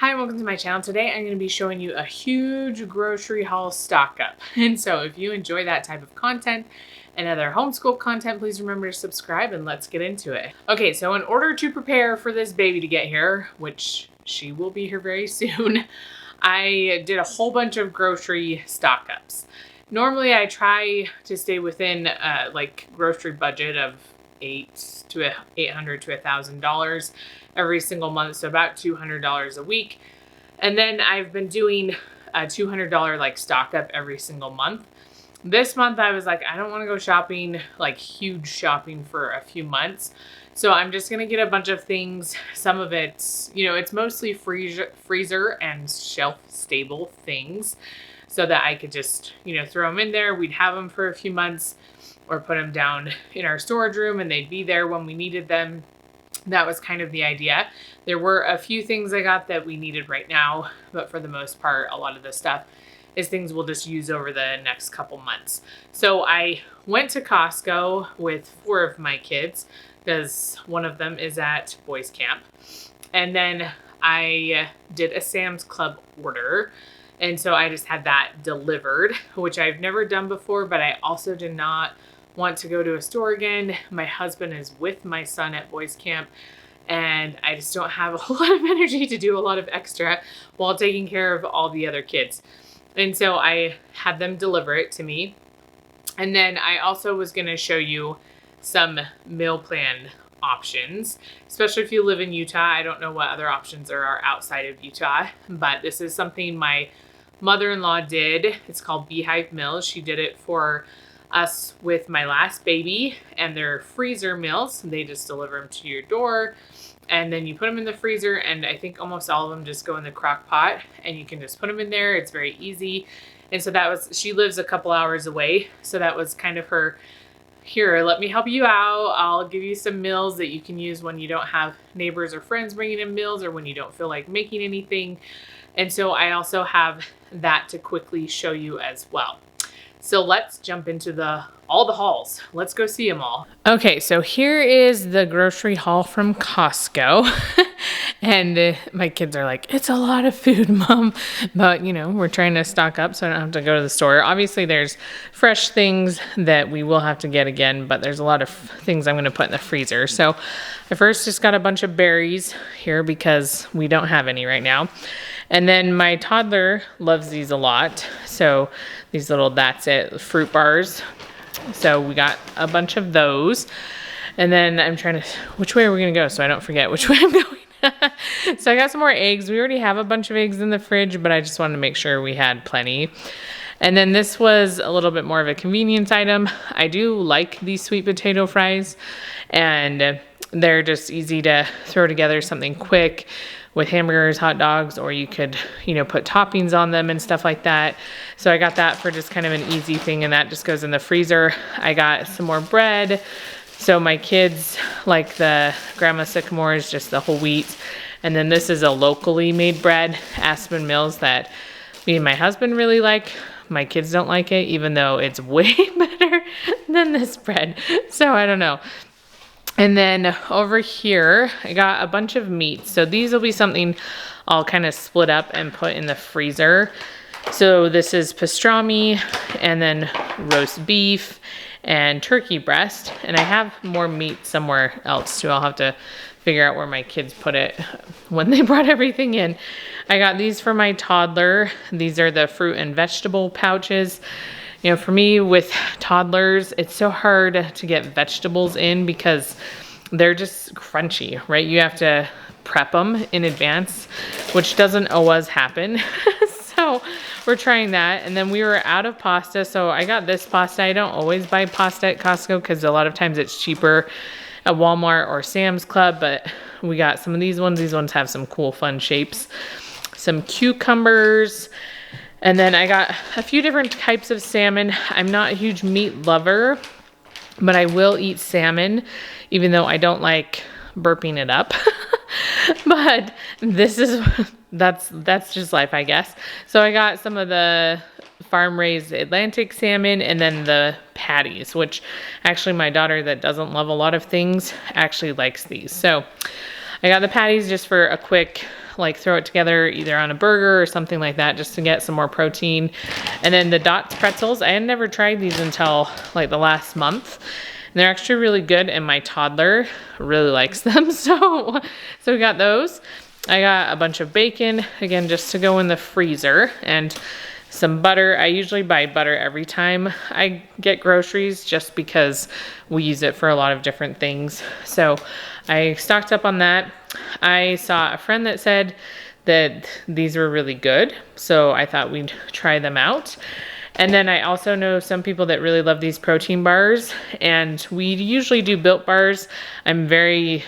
Hi and welcome to my channel. Today I'm going to be showing you a huge grocery haul stock up. And so if you enjoy that type of content and other homeschool content, please remember to subscribe and let's get into it. Okay, so in order to prepare for this baby to get here, which she will be here very soon, I did a whole bunch of grocery stock ups. Normally I try to stay within like grocery budget of $800 to $1,000 every single month, so about $200 a week. And then I've been doing a $200 like stock up every single month. This month I was like, I don't want to go shopping, like huge shopping for a few months. So I'm just going to get a bunch of things. Some of it's, it's mostly freezer and shelf stable things so that I could just, throw them in there. We'd have them for a few months or put them down in our storage room and they'd be there when we needed them. That was kind of the idea. There were a few things I got that we needed right now, but for the most part, a lot of this stuff is things we'll just use over the next couple months. So I went to Costco with 4 of my kids because one of them is at boys camp. And then I did a Sam's Club order. And so I just had that delivered, which I've never done before, but I also did not want to go to a store again. My husband is with my son at boys camp and I just don't have a whole lot of energy to do a lot of extra while taking care of all the other kids. And so I had them deliver it to me. And then I also was going to show you some meal plan options, especially if you live in Utah. I don't know what other options there are outside of Utah, but this is something my mother-in-law did. It's called Beehive Meals. She did it for us with my last baby, and they're freezer meals. They just deliver them to your door and then you put them in the freezer, and I think almost all of them just go in the crock pot and you can just put them in there. It's very easy. And so that was, she lives a couple hours away, so that was kind of her, here, let me help you out. I'll give you some meals that you can use when you don't have neighbors or friends bringing in meals or when you don't feel like making anything. And so I also have that to quickly show you as well. So let's jump into all the hauls. Let's go see them all. Okay, so here is the grocery haul from Costco. And my kids are like, it's a lot of food, Mom. But, we're trying to stock up so I don't have to go to the store. Obviously, there's fresh things that we will have to get again, but there's a lot of things I'm going to put in the freezer. So I first just got a bunch of berries here because we don't have any right now. And then my toddler loves these a lot. So these little That's It fruit bars. So we got a bunch of those. And then I'm trying to, which way are we going to go so I don't forget which way I'm going? So I got some more eggs. We already have a bunch of eggs in the fridge, but I just wanted to make sure we had plenty. And then this was a little bit more of a convenience item. I do like these sweet potato fries, and they're just easy to throw together, something quick with hamburgers, hot dogs, or you could, put toppings on them and stuff like that. So I got that for just kind of an easy thing, and that just goes in the freezer. I got some more bread. So my kids like the Grandma Sycamore's, just the whole wheat. And then this is a locally made bread, Aspen Mills, that me and my husband really like. My kids don't like it, even though it's way better than this bread. So I don't know. And then over here, I got a bunch of meat. So these will be something I'll kind of split up and put in the freezer. So this is pastrami, and then roast beef and turkey breast. And I have more meat somewhere else too. I'll have to figure out where my kids put it when they brought everything in. I got these for my toddler. These are the fruit and vegetable pouches. For me with toddlers, it's so hard to get vegetables in because they're just crunchy, right? You have to prep them in advance, which doesn't always happen. So we're trying that. And then we were out of pasta, so I got this pasta. I don't always buy pasta at Costco because a lot of times it's cheaper at Walmart or Sam's Club, but we got some of these ones. These ones have some cool, fun shapes. Some cucumbers. And then I got a few different types of salmon. I'm not a huge meat lover, but I will eat salmon, even though I don't like burping it up. But this is, that's just life, I guess. So I got some of the farm-raised Atlantic salmon and then the patties, which actually my daughter that doesn't love a lot of things actually likes these. So I got the patties just for a quick like throw it together either on a burger or something like that just to get some more protein. And then the Dots pretzels, I had never tried these until like the last month. And they're actually really good, and my toddler really likes them. So we got those. I got a bunch of bacon, again, just to go in the freezer, and some butter. I usually buy butter every time I get groceries just because we use it for a lot of different things. So I stocked up on that. I saw a friend that said that these were really good, so I thought we'd try them out. And then I also know some people that really love these protein bars, and we usually do Built bars. I'm very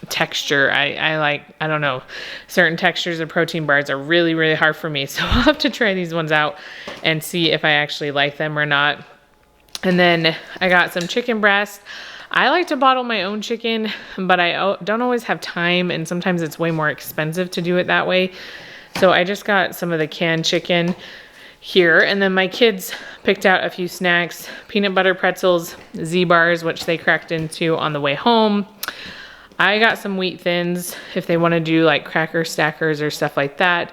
texture. I like, I don't know, certain textures of protein bars are really, really hard for me. So I'll have to try these ones out and see if I actually like them or not. And then I got some chicken breast. I like to bottle my own chicken, but I don't always have time, and sometimes it's way more expensive to do it that way. So I just got some of the canned chicken here. And then my kids picked out a few snacks, peanut butter pretzels, Z-bars, which they cracked into on the way home. I got some wheat thins if they want to do like cracker stackers or stuff like that.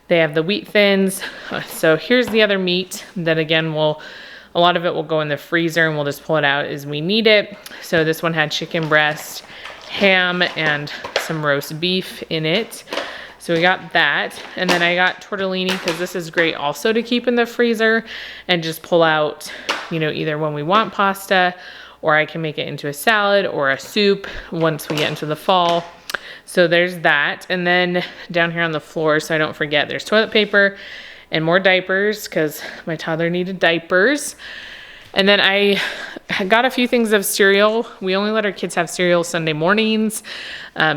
They have the wheat thins. So here's the other meat that, again, a lot of it will go in the freezer and we'll just pull it out as we need it. So this one had chicken breast, ham, and some roast beef in it. So we got that. And then I got tortellini because this is great also to keep in the freezer and just pull out, you know, either when we want pasta, or I can make it into a salad or a soup once we get into the fall. So there's that. And then down here on the floor, so I don't forget, there's toilet paper and more diapers because my toddler needed diapers. And then I got a few things of cereal. We only let our kids have cereal Sunday mornings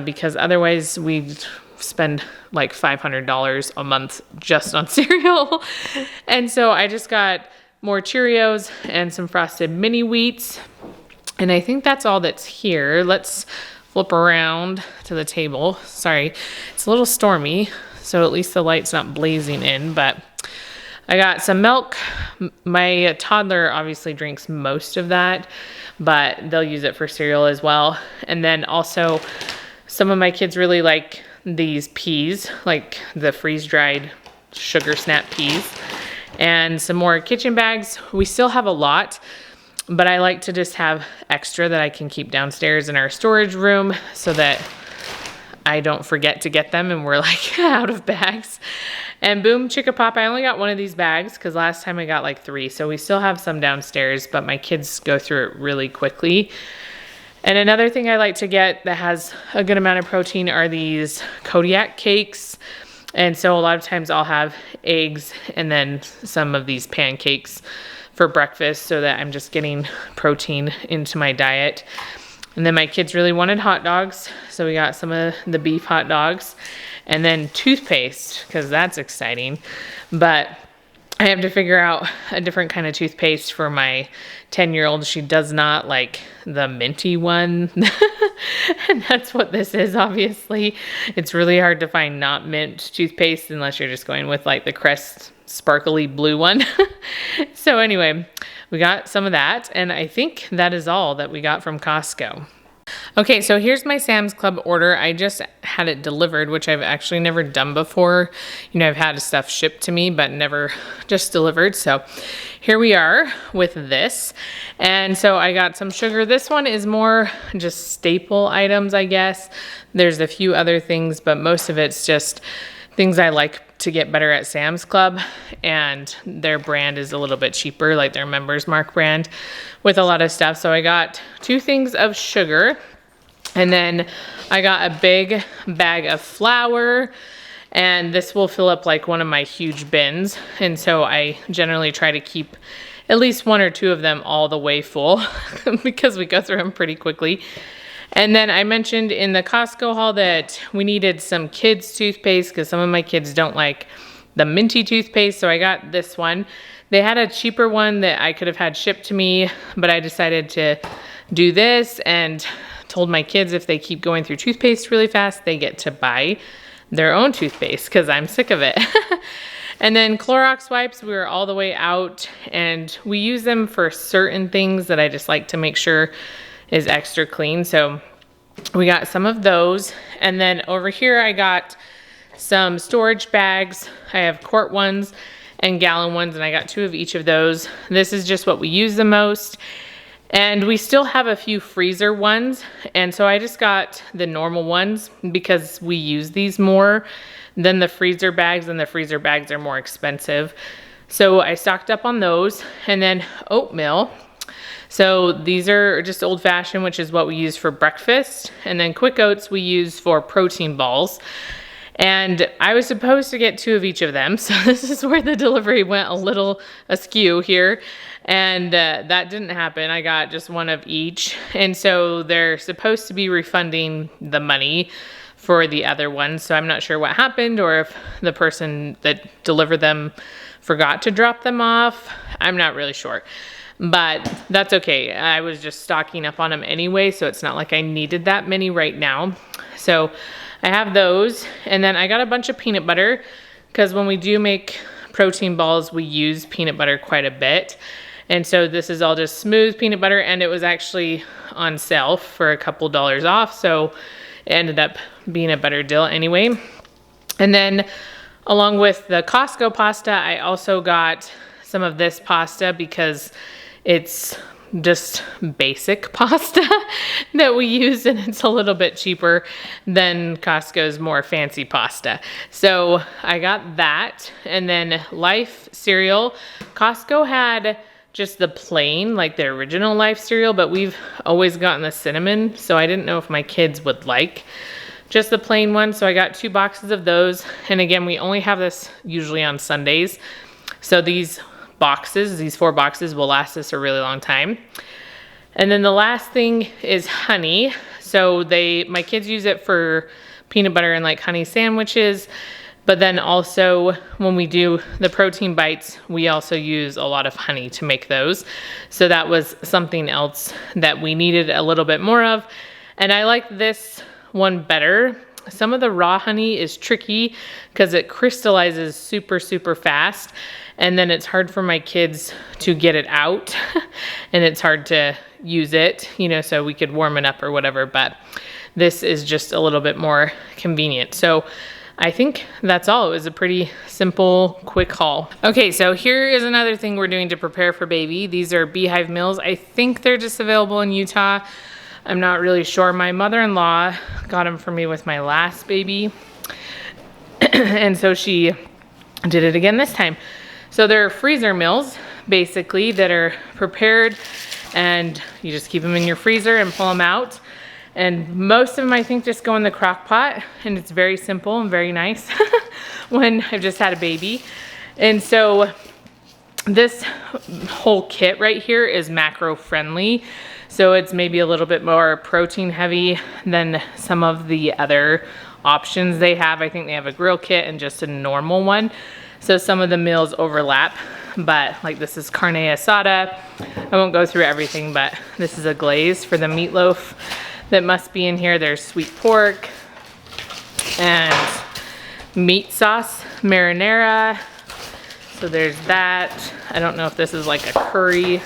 because otherwise we spend like $500 a month just on cereal. And so I just got more Cheerios and some Frosted Mini Wheats. And I think that's all that's here. Let's flip around to the table. Sorry, it's a little stormy, so at least the light's not blazing in, but I got some milk. My toddler obviously drinks most of that, but they'll use it for cereal as well. And then also some of my kids really like these peas, like the freeze-dried sugar snap peas, and some more kitchen bags. We still have a lot, but I like to just have extra that I can keep downstairs in our storage room so that I don't forget to get them and we're like out of bags. And boom, chicka pop, I only got one of these bags because last time I got like 3. So we still have some downstairs, but my kids go through it really quickly. And another thing I like to get that has a good amount of protein are these Kodiak cakes. And so a lot of times I'll have eggs and then some of these pancakes for breakfast so that I'm just getting protein into my diet. And then my kids really wanted hot dogs, so we got some of the beef hot dogs. And then toothpaste, because that's exciting. But I have to figure out a different kind of toothpaste for my 10-year-old. She does not like the minty one. And that's what this is, obviously. It's really hard to find not mint toothpaste unless you're just going with like the Crest sparkly blue one. So anyway, we got some of that, and I think that is all that we got from Costco. Okay, so here's my Sam's Club order. I just had it delivered, which I've actually never done before. You know, I've had stuff shipped to me, but never just delivered. So here we are with this. And so I got some sugar. This one is more just staple items, I guess. There's a few other things, but most of it's just things I like to get better at Sam's Club, and their brand is a little bit cheaper, like their Members Mark brand with a lot of stuff. So I got 2 things of sugar, and then I got a big bag of flour, and this will fill up like one of my huge bins. And so I generally try to keep at least 1 or 2 of them all the way full because we go through them pretty quickly. And then I mentioned in the Costco haul that we needed some kids toothpaste because some of my kids don't like the minty toothpaste. So I got this one. They had a cheaper one that I could have had shipped to me, but I decided to do this and told my kids if they keep going through toothpaste really fast, they get to buy their own toothpaste because I'm sick of it. And then Clorox wipes, we were all the way out, and we use them for certain things that I just like to make sure is extra clean. So we got some of those. And then over here I got some storage bags. I have quart ones and gallon ones, and I got 2 of each of those. This is just what we use the most. And we still have a few freezer ones, and so I just got the normal ones because we use these more than the freezer bags, and the freezer bags are more expensive. So I stocked up on those. And then oatmeal. So these are just old-fashioned, which is what we use for breakfast. And then quick oats we use for protein balls. And I was supposed to get 2 of each of them. So this is where the delivery went a little askew here. And that didn't happen. I got just 1 of each. And so they're supposed to be refunding the money for the other one. So I'm not sure what happened, or if the person that delivered them forgot to drop them off. I'm not really sure. But that's okay. I was just stocking up on them anyway, so it's not like I needed that many right now. So I have those. And then I got a bunch of peanut butter, because when we do make protein balls, we use peanut butter quite a bit. And so this is all just smooth peanut butter, and it was actually on sale for a couple dollars off. So it ended up being a better deal anyway. And then along with the Costco pasta, I also got some of this pasta because it's just basic pasta that we use, and it's a little bit cheaper than Costco's more fancy pasta. So I got that. And then Life cereal. Costco had just the plain, like the original Life cereal, but we've always gotten the cinnamon, so I didn't know if my kids would like just the plain one. So I got 2 boxes of those. And again, we only have this usually on Sundays. So these 4 boxes will last us a really long time. And then the last thing is honey. So my kids use it for peanut butter and like honey sandwiches. But then also when we do the protein bites, we also use a lot of honey to make those. So that was something else that we needed a little bit more of. And I like this one better. Some of the raw honey is tricky because it crystallizes super, super fast. And then it's hard for my kids to get it out and it's hard to use it, so we could warm it up or whatever. But this is just a little bit more convenient. So I think that's all. It was a pretty simple, quick haul. Okay, so here is another thing we're doing to prepare for baby. These are Beehive Meals. I think they're just available in Utah. I'm not really sure. My mother-in-law got them for me with my last baby. And so she did it again this time. So they're freezer meals, basically, that are prepared, and you just keep them in your freezer and pull them out. And most of them, I think, just go in the crock pot, and it's very simple and very nice when I've just had a baby. And so this whole kit right here is macro friendly. So it's maybe a little bit more protein heavy than some of the other options they have. I think they have a grill kit and just a normal one. So some of the meals overlap, but like this is carne asada. I won't go through everything, but this is a glaze for the meatloaf that must be in here. There's sweet pork and meat sauce marinara. So there's that. I don't know if this is like a curry.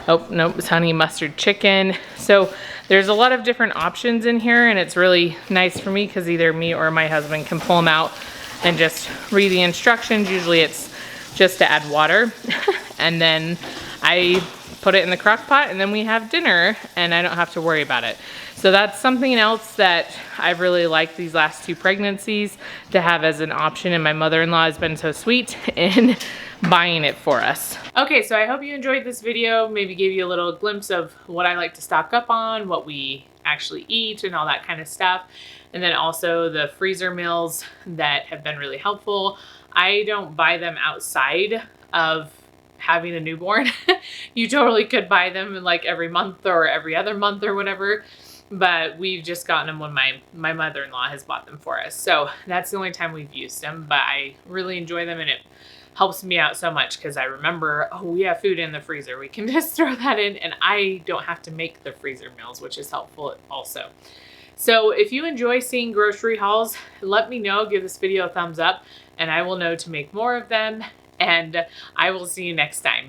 Oh, nope, it's honey mustard chicken. So there's a lot of different options in here, and it's really nice for me because either me or my husband can pull them out and just read the instructions. Usually it's just to add water. And then I put it in the crock pot, and then we have dinner, and I don't have to worry about it. So that's something else that I've really liked these last 2 pregnancies to have as an option, and my mother-in-law has been so sweet in buying it for us. Okay, so I hope you enjoyed this video, maybe gave you a little glimpse of what I like to stock up on, what we actually eat and all that kind of stuff. And then also the freezer meals that have been really helpful. I don't buy them outside of having a newborn. You totally could buy them like every month or every other month or whatever. But we've just gotten them when my mother-in-law has bought them for us. So that's the only time we've used them, but I really enjoy them, and it helps me out so much because I remember, oh, we have food in the freezer. We can just throw that in, and I don't have to make the freezer meals, which is helpful also. So if you enjoy seeing grocery hauls, let me know, give this video a thumbs up, and I will know to make more of them, and I will see you next time.